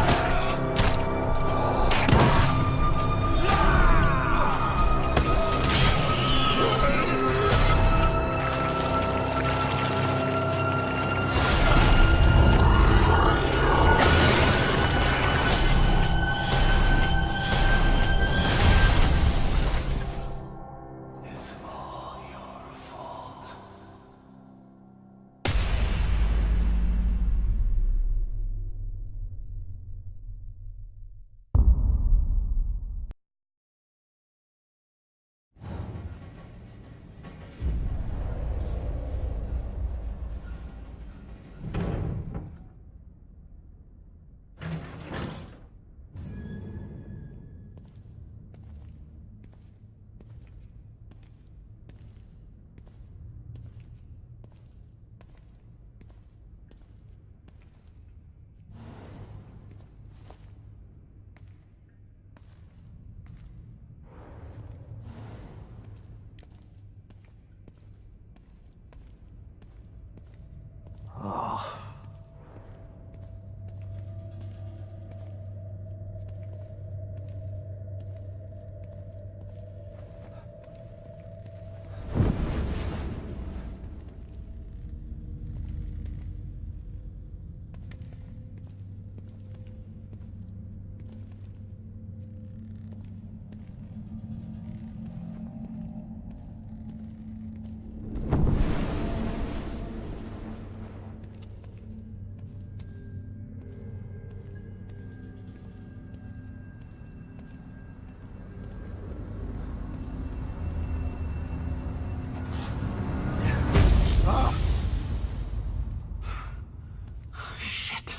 Shit.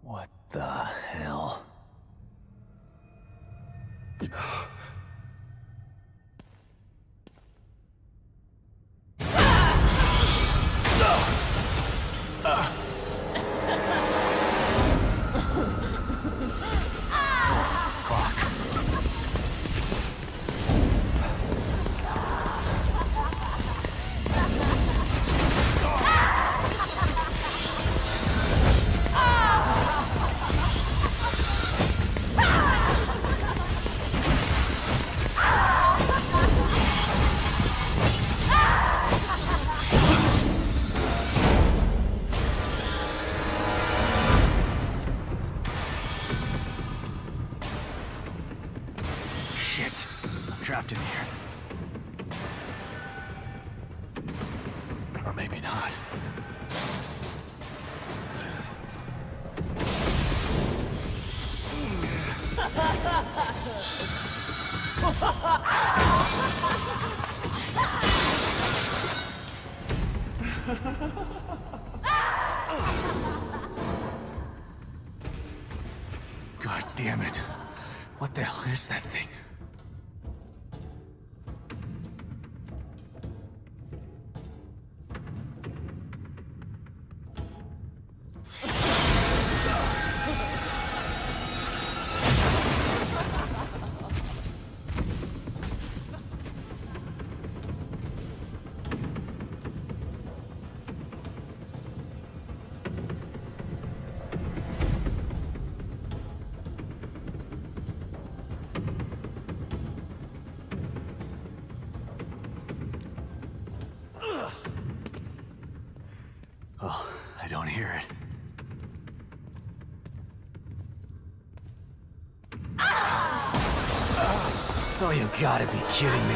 What the hell? trapped in here. Or maybe not. God damn it. What the hell is that thing? Oh, I don't hear it. Oh, you gotta be kidding me.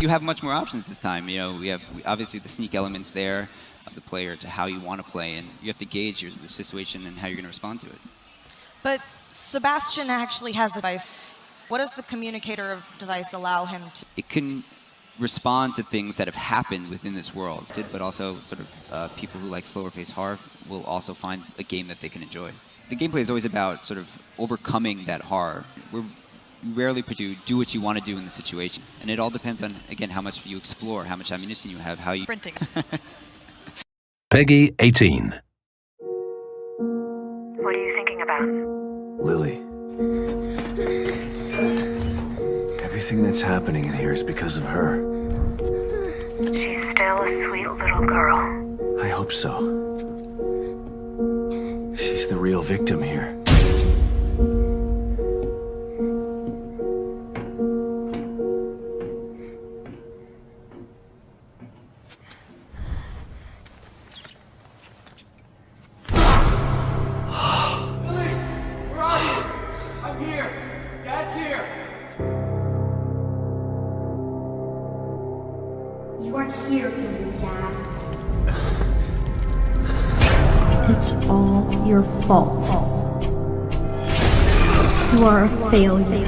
You have much more options this time. You know, we have obviously the sneak elements there, as the player to how you want to play, and you have to gauge the situation and how you're going to respond to it. But Sebastian actually has a device. What does the communicator device allow him to? It can respond to things that have happened within this world, but also sort of people who like slower paced horror will also find a game that they can enjoy. The gameplay is always about sort of overcoming that horror. We rarely do what you want to do in the situation. And it all depends on, again, how much you explore, how much ammunition you have, how you... Printing. Peggy 18. What are you thinking about? Lily. Everything that's happening in here is because of her. She's still a sweet little girl. I hope so. She's the real victim here. You are here for me, Dad. It's all your fault. You are a failure.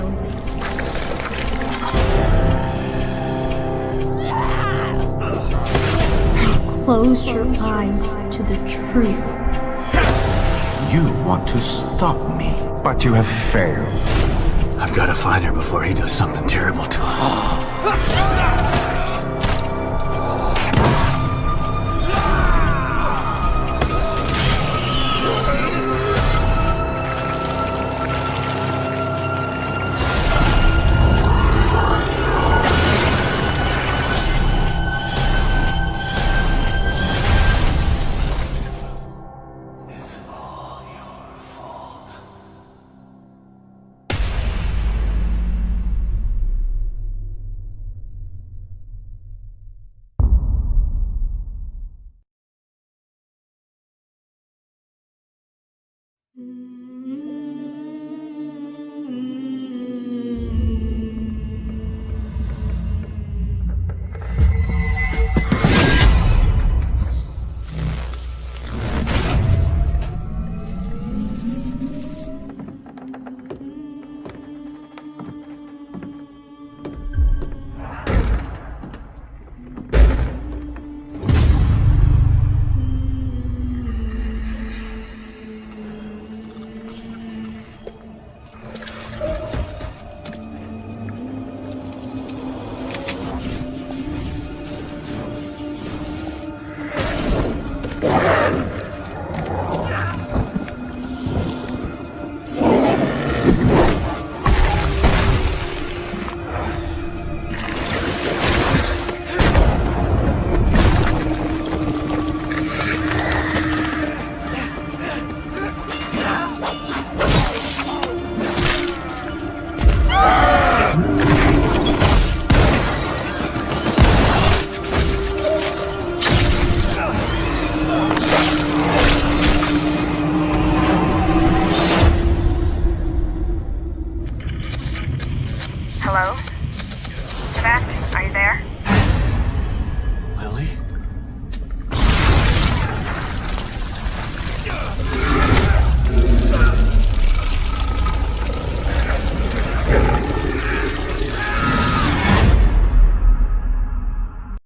Close your eyes to the truth. You want to stop me, but you have failed. I've got to find her before he does something terrible to her. Mm.